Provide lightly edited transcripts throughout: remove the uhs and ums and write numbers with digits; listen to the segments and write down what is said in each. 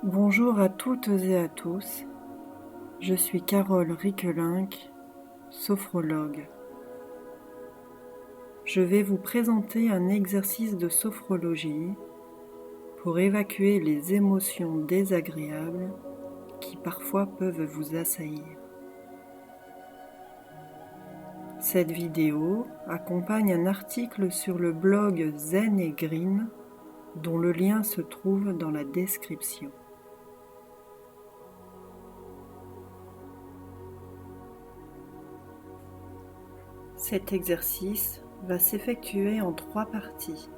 Bonjour à toutes et à tous, je suis Carole Rickelinck, sophrologue. Je vais vous présenter un exercice de sophrologie pour évacuer les émotions désagréables qui parfois peuvent vous assaillir. Cette vidéo accompagne un article sur le blog Zen et Green dont le lien se trouve dans la description. Cet exercice va s'effectuer en 3 parties.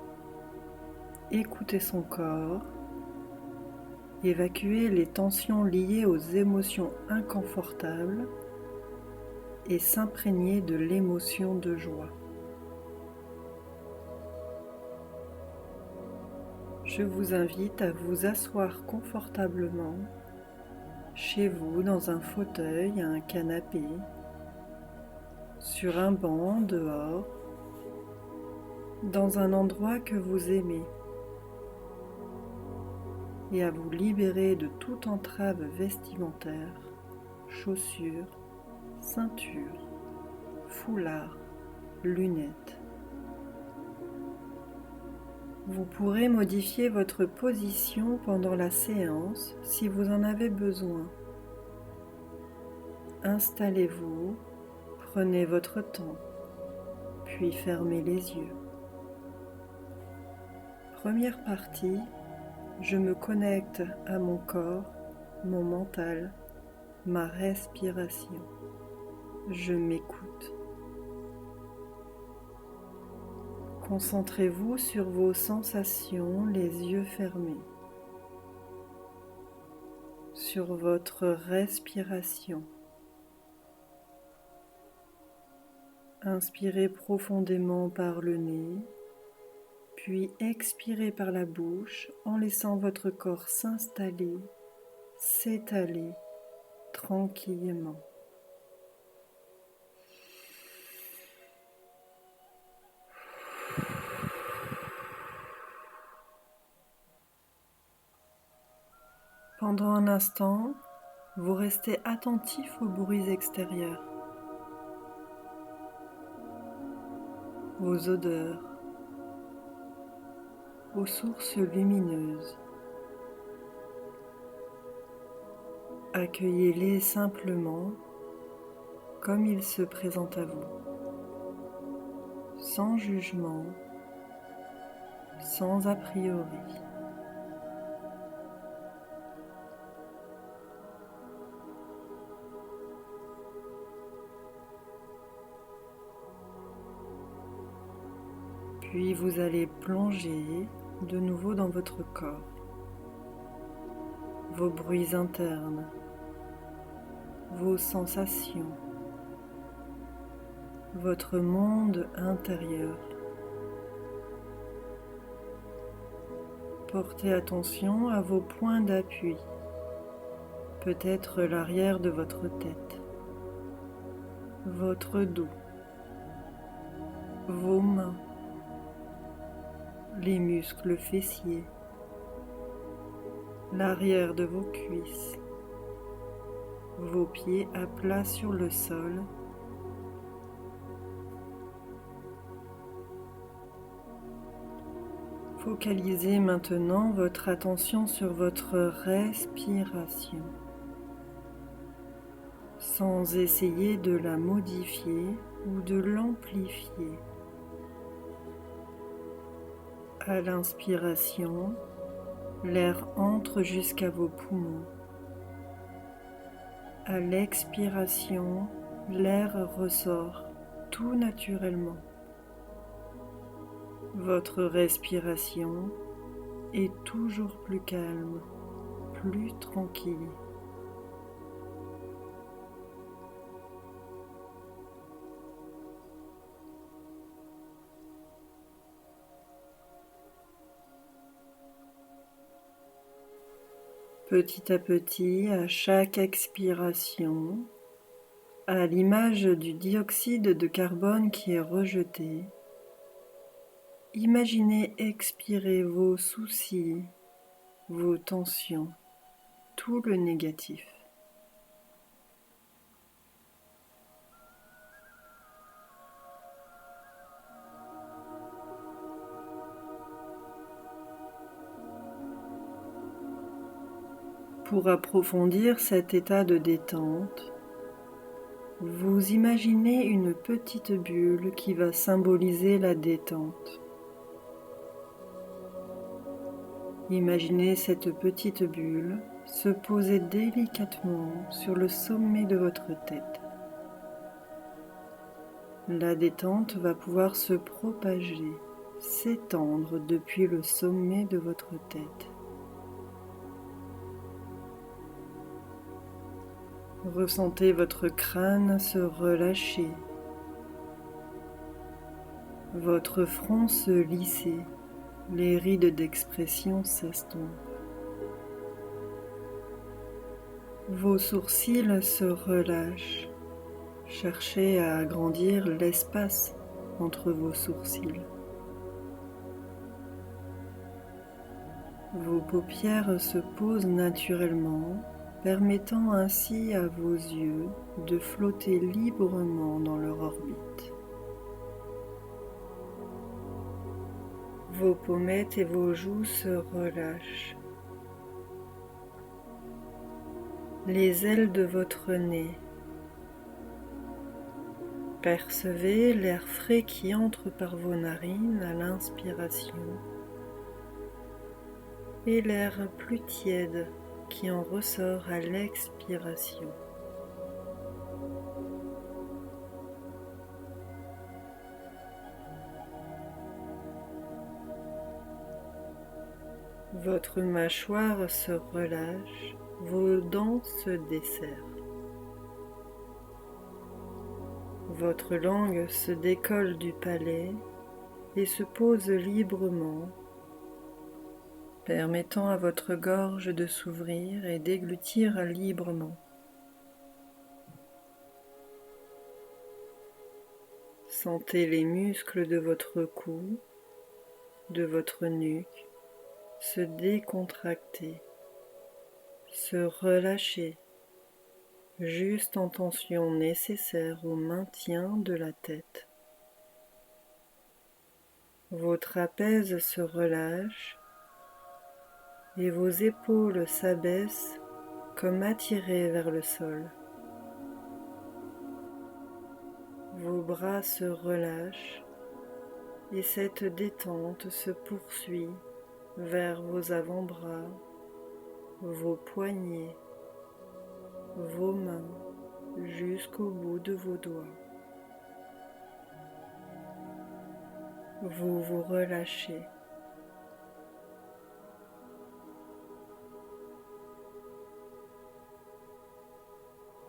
Écouter son corps, évacuer les tensions liées aux émotions inconfortables et s'imprégner de l'émotion de joie. Je vous invite à vous asseoir confortablement chez vous dans un fauteuil, un canapé, sur un banc dehors, dans un endroit que vous aimez, et à vous libérer de toute entrave vestimentaire, chaussures, ceinture, foulard, lunettes. Vous pourrez modifier votre position pendant la séance si vous en avez besoin. Installez-vous, prenez votre temps, puis fermez les yeux. Première partie, je me connecte à mon corps, mon mental, ma respiration. Je m'écoute. Concentrez-vous sur vos sensations, les yeux fermés, sur votre respiration. Inspirez profondément par le nez, puis expirez par la bouche en laissant votre corps s'installer, s'étaler tranquillement. Pendant un instant, vous restez attentif aux bruits extérieurs, aux odeurs, aux sources lumineuses. Accueillez-les simplement comme ils se présentent à vous, sans jugement, sans a priori. Puis vous allez plonger de nouveau dans votre corps, vos bruits internes, vos sensations, votre monde intérieur. Portez attention à vos points d'appui, peut-être l'arrière de votre tête, votre dos, vos mains, les muscles fessiers, l'arrière de vos cuisses, vos pieds à plat sur le sol. Focalisez maintenant votre attention sur votre respiration, sans essayer de la modifier ou de l'amplifier. À l'inspiration, l'air entre jusqu'à vos poumons. À l'expiration, l'air ressort tout naturellement. Votre respiration est toujours plus calme, plus tranquille. Petit à petit, à chaque expiration, à l'image du dioxyde de carbone qui est rejeté, imaginez expirer vos soucis, vos tensions, tout le négatif. Pour approfondir cet état de détente, vous imaginez une petite bulle qui va symboliser la détente. Imaginez cette petite bulle se poser délicatement sur le sommet de votre tête. La détente va pouvoir se propager, s'étendre depuis le sommet de votre tête. Ressentez votre crâne se relâcher, votre front se lisser, les rides d'expression s'estompent. Vos sourcils se relâchent. Cherchez à agrandir l'espace entre vos sourcils. Vos paupières se posent naturellement, permettant ainsi à vos yeux de flotter librement dans leur orbite. Vos pommettes et vos joues se relâchent. Les ailes de votre nez. Percevez l'air frais qui entre par vos narines à l'inspiration et l'air plus tiède qui en ressort à l'expiration. Votre mâchoire se relâche, vos dents se desserrent. Votre langue se décolle du palais et se pose librement, permettant à votre gorge de s'ouvrir et déglutir librement. Sentez les muscles de votre cou, de votre nuque, se décontracter, se relâcher, juste en tension nécessaire au maintien de la tête. Vos trapèzes se relâchent et vos épaules s'abaissent comme attirées vers le sol. Vos bras se relâchent et cette détente se poursuit vers vos avant-bras, vos poignets, vos mains jusqu'au bout de vos doigts. Vous vous relâchez.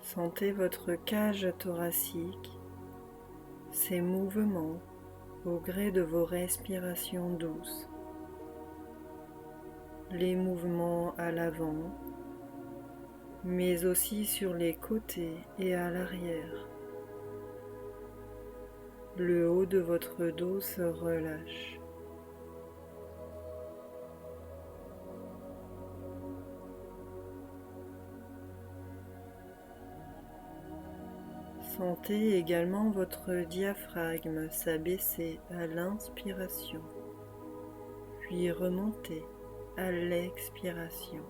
Sentez votre cage thoracique, ses mouvements au gré de vos respirations douces. Les mouvements à l'avant, mais aussi sur les côtés et à l'arrière. Le haut de votre dos se relâche. Sentez également votre diaphragme s'abaisser à l'inspiration, puis remonter à l'expiration.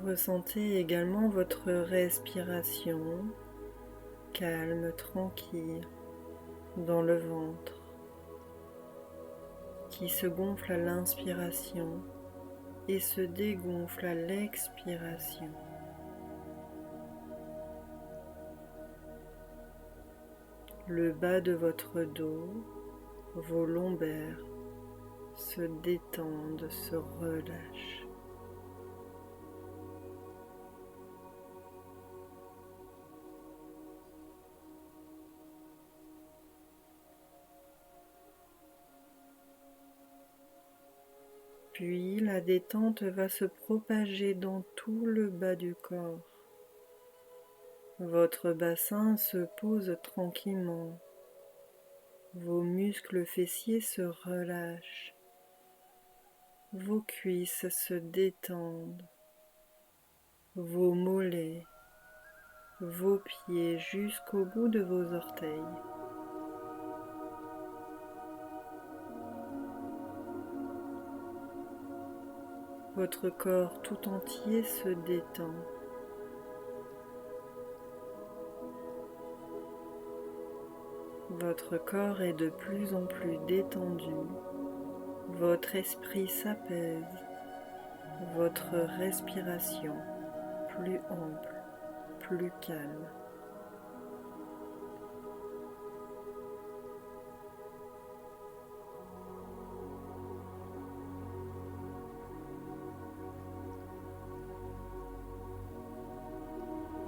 Ressentez également votre respiration calme, tranquille, dans le ventre, qui se gonfle à l'inspiration et se dégonfle à l'expiration. Le bas de votre dos, vos lombaires se détendent, se relâchent. Puis la détente va se propager dans tout le bas du corps, Votre bassin se pose tranquillement. Vos muscles fessiers se relâchent. Vos cuisses se détendent. Vos mollets, vos pieds jusqu'au bout de vos orteils. Votre corps tout entier se détend. Votre corps est de plus en plus détendu. Votre esprit s'apaise. Votre respiration plus ample, plus calme.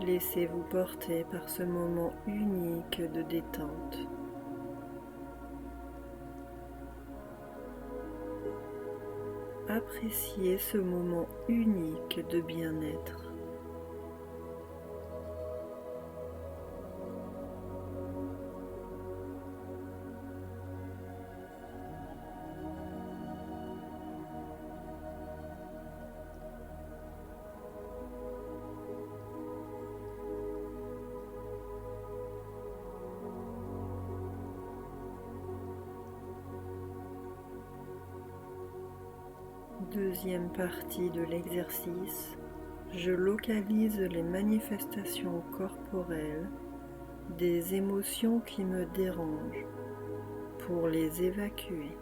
Laissez-vous porter par ce moment unique de détente. Appréciez ce moment unique de bien-être. Deuxième partie de l'exercice, je localise les manifestations corporelles des émotions qui me dérangent pour les évacuer.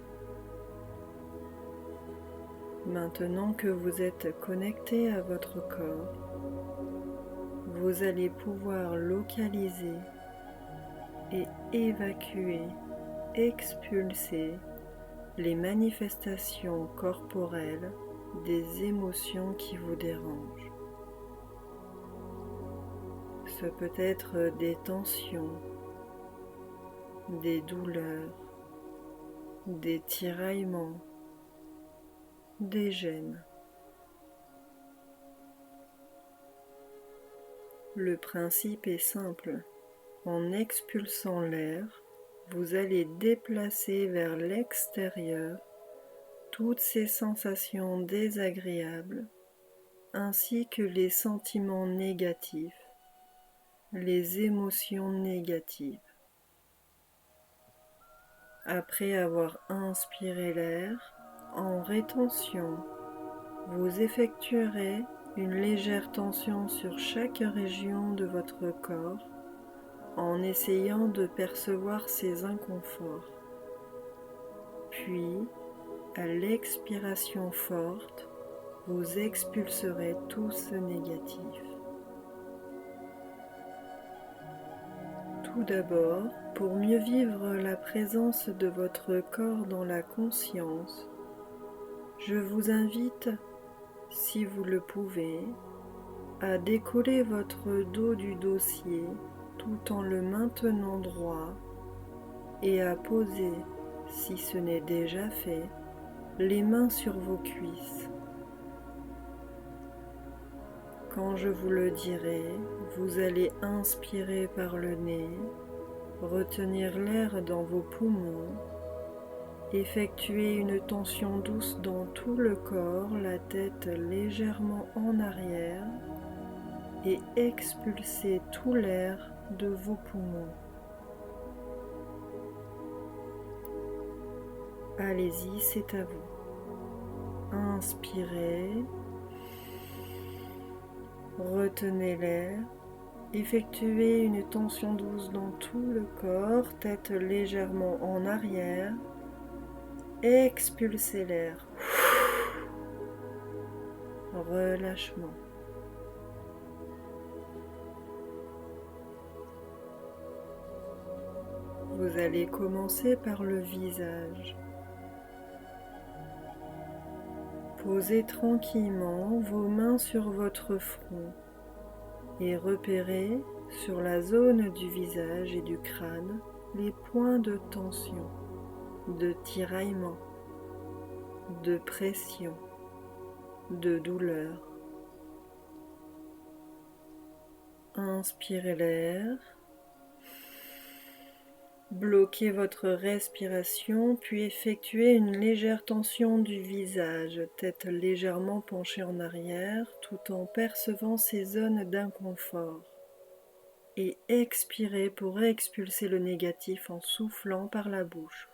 Maintenant que vous êtes connecté à votre corps, vous allez pouvoir localiser et évacuer, expulser les manifestations corporelles des émotions qui vous dérangent. Ce peut être des tensions, des douleurs, des tiraillements, des gênes. Le principe est simple. En expulsant l'air, vous allez déplacer vers l'extérieur toutes ces sensations désagréables ainsi que les sentiments négatifs, les émotions négatives. Après avoir inspiré l'air, en rétention, vous effectuerez une légère tension sur chaque région de votre corps en essayant de percevoir ces inconforts. Puis, à l'expiration forte, vous expulserez tout ce négatif. Tout d'abord, pour mieux vivre la présence de votre corps dans la conscience, je vous invite, si vous le pouvez, à décoller votre dos du dossier tout en le maintenant droit et à poser, si ce n'est déjà fait, les mains sur vos cuisses. Quand je vous le dirai, vous allez inspirer par le nez, retenir l'air dans vos poumons, effectuer une tension douce dans tout le corps, la tête légèrement en arrière et expulser tout l'air de vos poumons. Allez-y, c'est à vous. Inspirez, retenez l'air, effectuez une tension douce dans tout le corps, tête légèrement en arrière, expulsez l'air. Relâchement. Vous allez commencer par le visage. Posez tranquillement vos mains sur votre front et repérez sur la zone du visage et du crâne les points de tension, de tiraillement, de pression, de douleur. Inspirez l'air. Bloquez votre respiration, puis effectuez une légère tension du visage, tête légèrement penchée en arrière, tout en percevant ces zones d'inconfort. Et expirez pour expulser le négatif en soufflant par la bouche.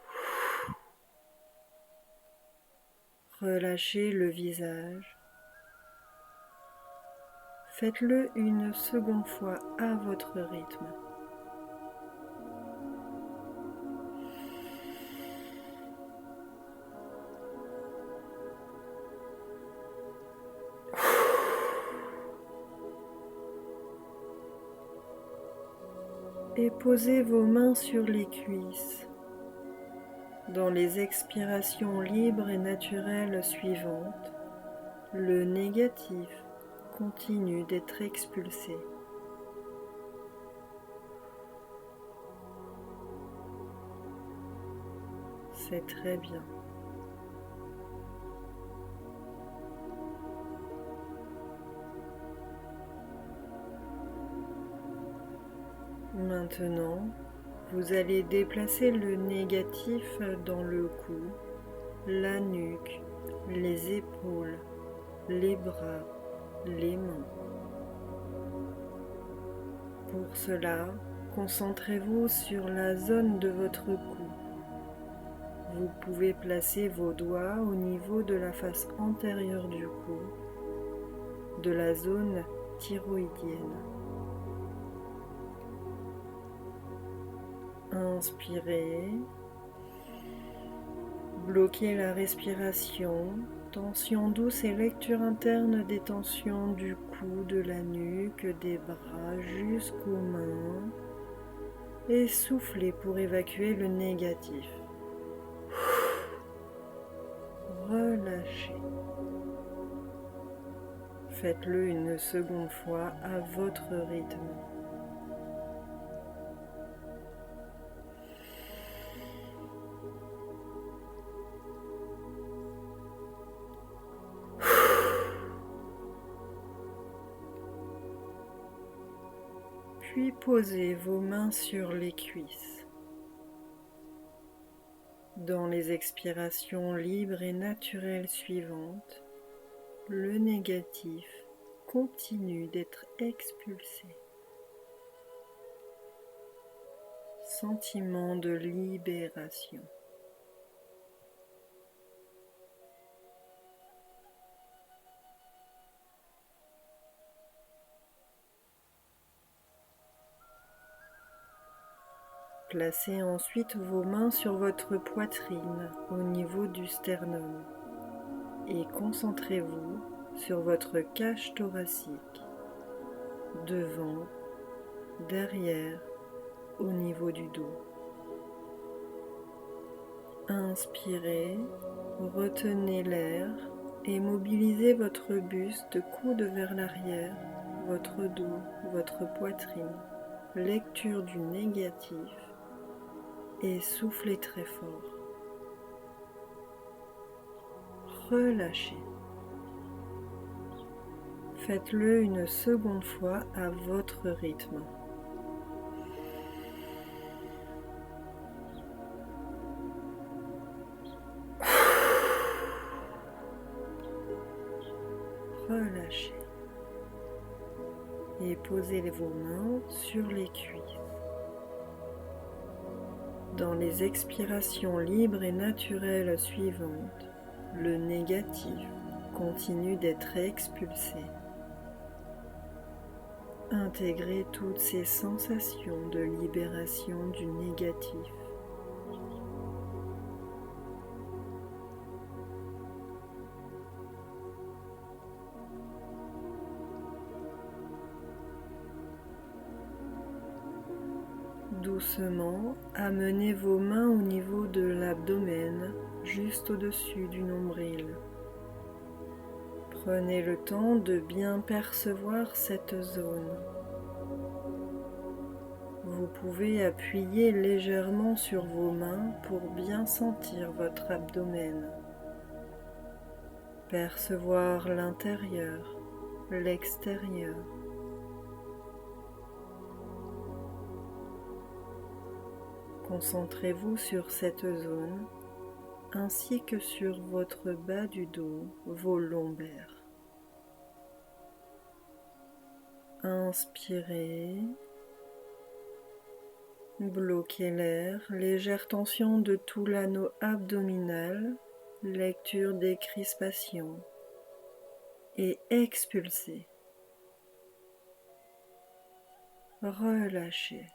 Relâchez le visage. Faites-le une seconde fois à votre rythme. Et posez vos mains sur les cuisses. Dans les expirations libres et naturelles suivantes, le négatif continue d'être expulsé. C'est très bien. Maintenant, vous allez déplacer le négatif dans le cou, la nuque, les épaules, les bras, les mains. Pour cela, concentrez-vous sur la zone de votre cou. Vous pouvez placer vos doigts au niveau de la face antérieure du cou, de la zone thyroïdienne. Inspirez, bloquez la respiration, tension douce et lecture interne des tensions du cou, de la nuque, des bras jusqu'aux mains et soufflez pour évacuer le négatif. Relâchez. Faites-le une seconde fois à votre rythme. Puis posez vos mains sur les cuisses. Dans les expirations libres et naturelles suivantes, le négatif continue d'être expulsé. Sentiment de libération. Placez ensuite vos mains sur votre poitrine au niveau du sternum et concentrez-vous sur votre cage thoracique, devant, derrière, au niveau du dos. Inspirez, retenez l'air et mobilisez votre buste, coude vers l'arrière, votre dos, votre poitrine. Lecture du négatif et soufflez très fort. Relâchez. Faites-le une seconde fois à votre rythme. Relâchez. Et posez vos mains sur les cuisses. Dans les expirations libres et naturelles suivantes, le négatif continue d'être expulsé. Intégrez toutes ces sensations de libération du négatif. Doucement, amenez vos mains au niveau de l'abdomen, juste au-dessus du nombril. Prenez le temps de bien percevoir cette zone. Vous pouvez appuyer légèrement sur vos mains pour bien sentir votre abdomen. Percevoir l'intérieur, l'extérieur. Concentrez-vous sur cette zone ainsi que sur votre bas du dos, vos lombaires. Inspirez, bloquez l'air, légère tension de tout l'anneau abdominal, lecture des crispations et expulsez. Relâchez.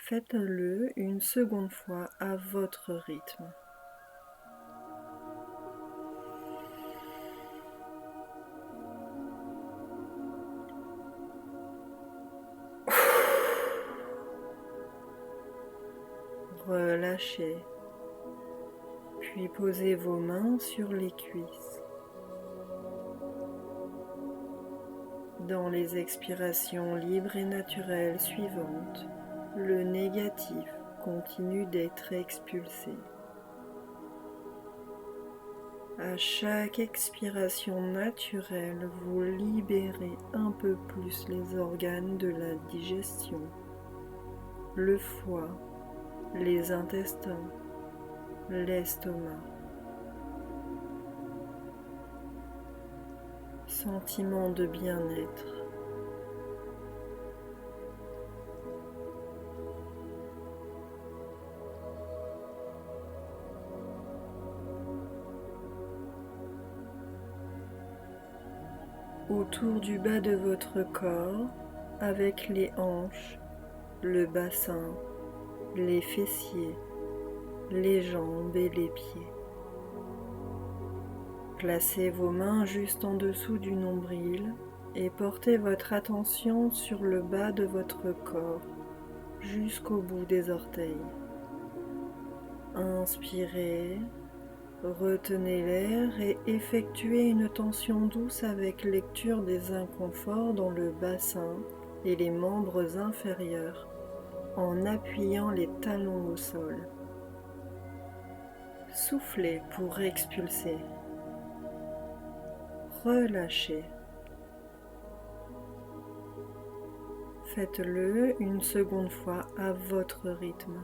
Faites-le une seconde fois à votre rythme. Relâchez, puis posez vos mains sur les cuisses. Dans les expirations libres et naturelles suivantes, le négatif continue d'être expulsé. À chaque expiration naturelle, vous libérez un peu plus les organes de la digestion, le foie, les intestins, l'estomac. Sentiment de bien-être. Autour du bas de votre corps, avec les hanches, le bassin, les fessiers, les jambes et les pieds. Placez vos mains juste en dessous du nombril et portez votre attention sur le bas de votre corps jusqu'au bout des orteils. Inspirez, retenez l'air et effectuez une tension douce avec lecture des inconforts dans le bassin et les membres inférieurs en appuyant les talons au sol. Soufflez pour expulser. Relâchez. Faites-le une seconde fois à votre rythme.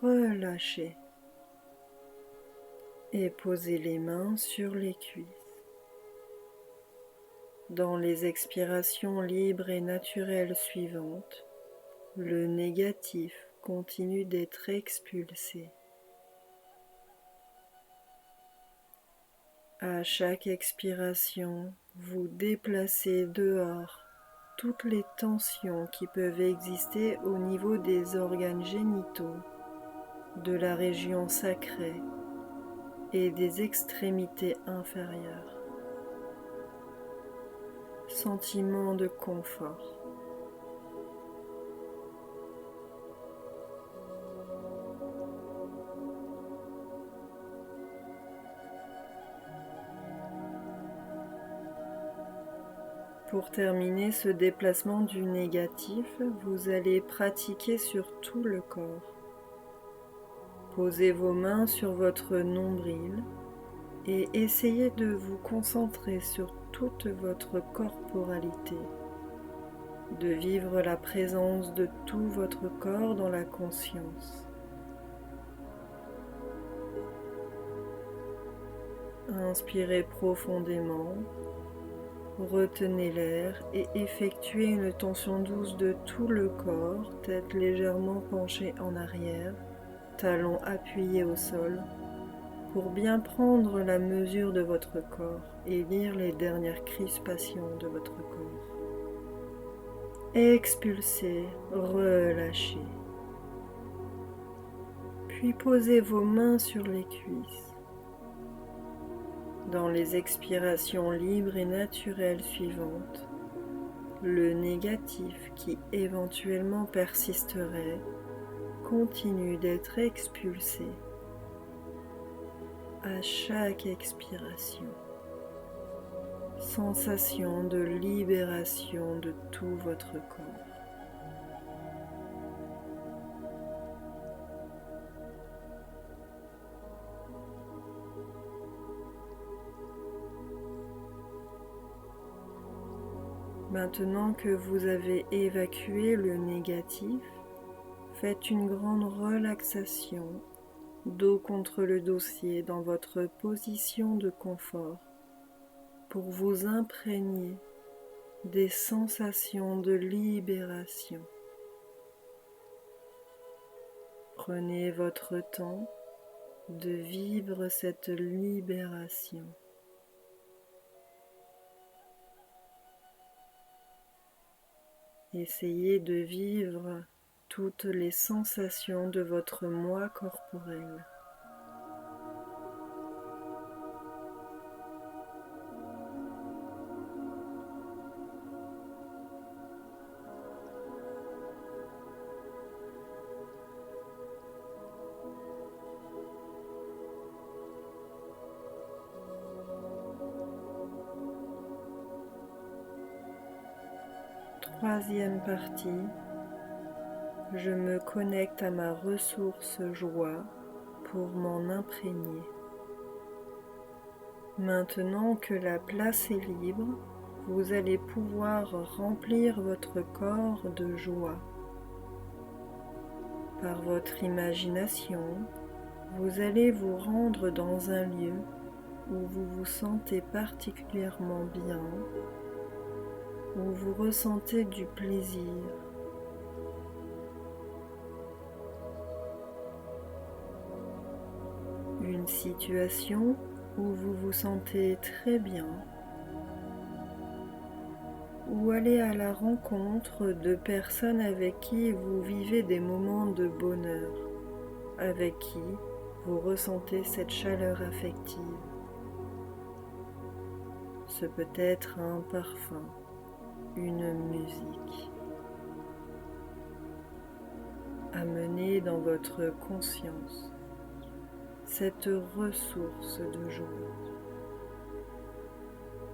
Relâchez et posez les mains sur les cuisses. Dans les expirations libres et naturelles suivantes, le négatif continue d'être expulsé. À chaque expiration, vous déplacez dehors toutes les tensions qui peuvent exister au niveau des organes génitaux, de la région sacrée et des extrémités inférieures. Sentiment de confort. Pour terminer ce déplacement du négatif, vous allez pratiquer sur tout le corps. Posez vos mains sur votre nombril et essayez de vous concentrer sur toute votre corporalité, de vivre la présence de tout votre corps dans la conscience. Inspirez profondément, retenez l'air et effectuez une tension douce de tout le corps, tête légèrement penchée en arrière, talons appuyés au sol, pour bien prendre la mesure de votre corps et lire les dernières crispations de votre corps. Expulsez, relâchez. Puis posez vos mains sur les cuisses. Dans les expirations libres et naturelles suivantes, le négatif qui éventuellement persisterait continue d'être expulsé à chaque expiration. Sensation de libération de tout votre corps. Maintenant que vous avez évacué le négatif, faites une grande relaxation, dos contre le dossier dans votre position de confort pour vous imprégner des sensations de libération. Prenez votre temps de vivre cette libération. Essayez de vivre toutes les sensations de votre moi corporel. Troisième partie, je me connecte à ma ressource joie pour m'en imprégner. Maintenant que la place est libre, vous allez pouvoir remplir votre corps de joie. Par votre imagination, vous allez vous rendre dans un lieu où vous vous sentez particulièrement bien, où vous ressentez du plaisir. Une situation où vous vous sentez très bien, ou aller à la rencontre de personnes avec qui vous vivez des moments de bonheur, avec qui vous ressentez cette chaleur affective. Ce peut être un parfum, une musique. Amenez dans votre conscience cette ressource de joie.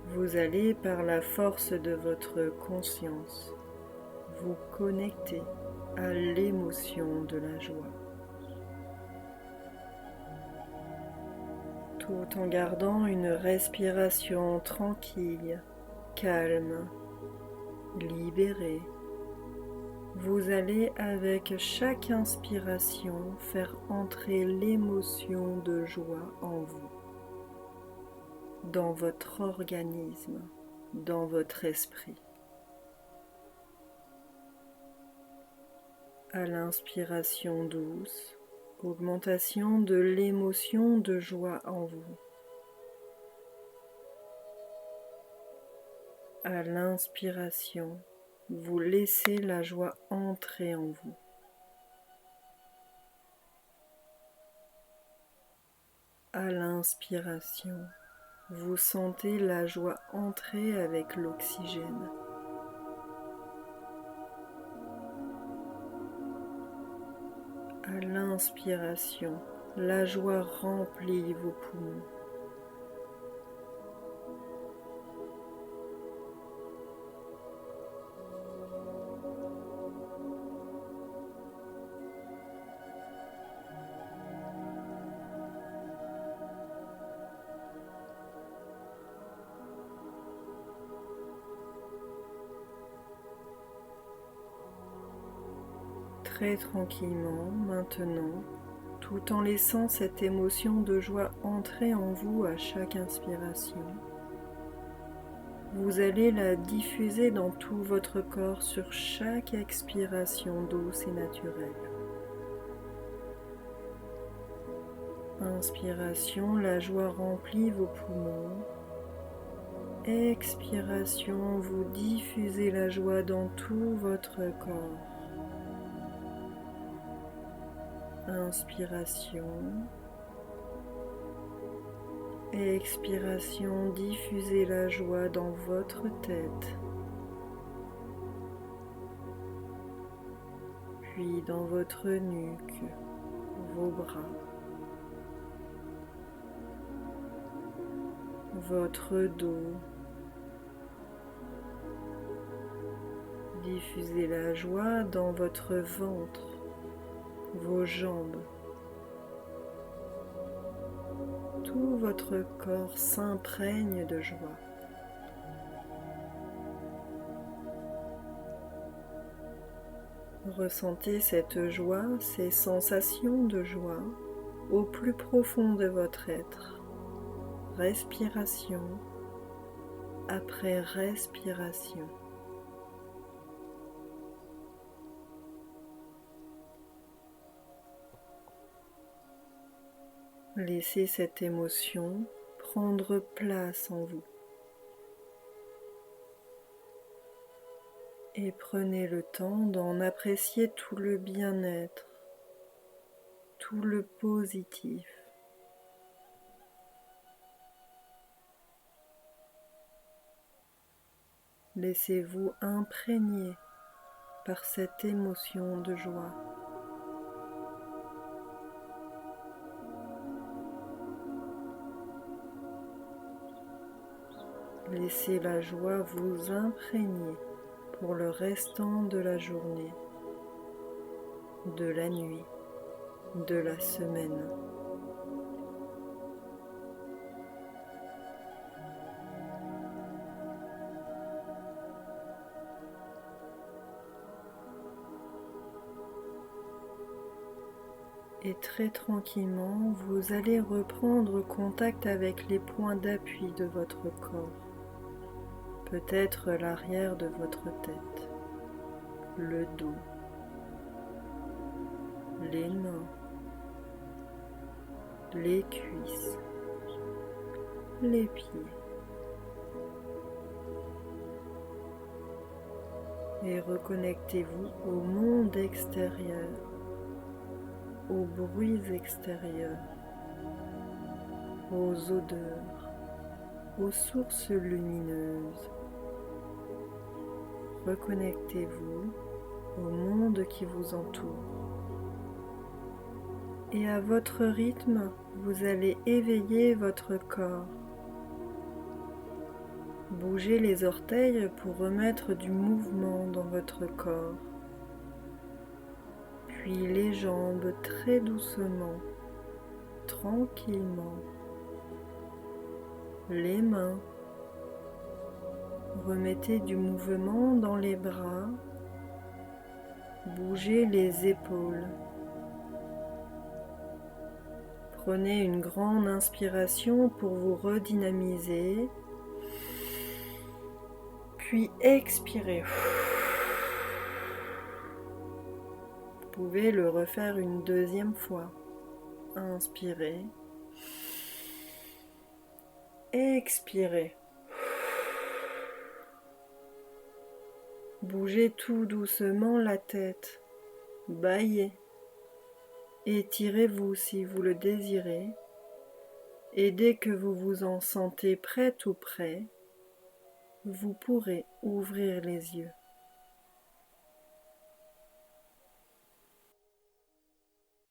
Vous allez, par la force de votre conscience, vous connecter à l'émotion de la joie, tout en gardant une respiration tranquille, calme, libérée. Vous allez, avec chaque inspiration, faire entrer l'émotion de joie en vous, dans votre organisme, dans votre esprit. À l'inspiration douce, augmentation de l'émotion de joie en vous. À l'inspiration, vous laissez la joie entrer en vous. À l'inspiration, vous sentez la joie entrer avec l'oxygène. À l'inspiration, la joie remplit vos poumons. Très tranquillement, maintenant, tout en laissant cette émotion de joie entrer en vous à chaque inspiration, vous allez la diffuser dans tout votre corps sur chaque expiration douce et naturelle. Inspiration, la joie remplit vos poumons. Expiration, vous diffusez la joie dans tout votre corps. Inspiration. Expiration, diffusez la joie dans votre tête. Puis dans votre nuque, vos bras, votre dos. Diffusez la joie dans votre ventre, vos jambes. Tout votre corps s'imprègne de joie. Ressentez cette joie, ces sensations de joie au plus profond de votre être. Respiration après respiration. Laissez cette émotion prendre place en vous. Et prenez le temps d'en apprécier tout le bien-être, tout le positif. Laissez-vous imprégner par cette émotion de joie. Laissez la joie vous imprégner pour le restant de la journée, de la nuit, de la semaine. Et très tranquillement, vous allez reprendre contact avec les points d'appui de votre corps. Peut-être l'arrière de votre tête, le dos, les mains, les cuisses, les pieds. Et reconnectez-vous au monde extérieur, aux bruits extérieurs, aux odeurs, aux sources lumineuses. Reconnectez-vous au monde qui vous entoure. Et à votre rythme, vous allez éveiller votre corps. Bougez les orteils pour remettre du mouvement dans votre corps. Puis les jambes très doucement, tranquillement. Les mains. Remettez du mouvement dans les bras. Bougez les épaules. Prenez une grande inspiration pour vous redynamiser. Puis expirez. Vous pouvez le refaire une deuxième fois. Inspirez. Expirez. Bougez tout doucement la tête. Bâillez. Étirez-vous si vous le désirez. Et dès que vous vous en sentez prête ou prêt, vous pourrez ouvrir les yeux.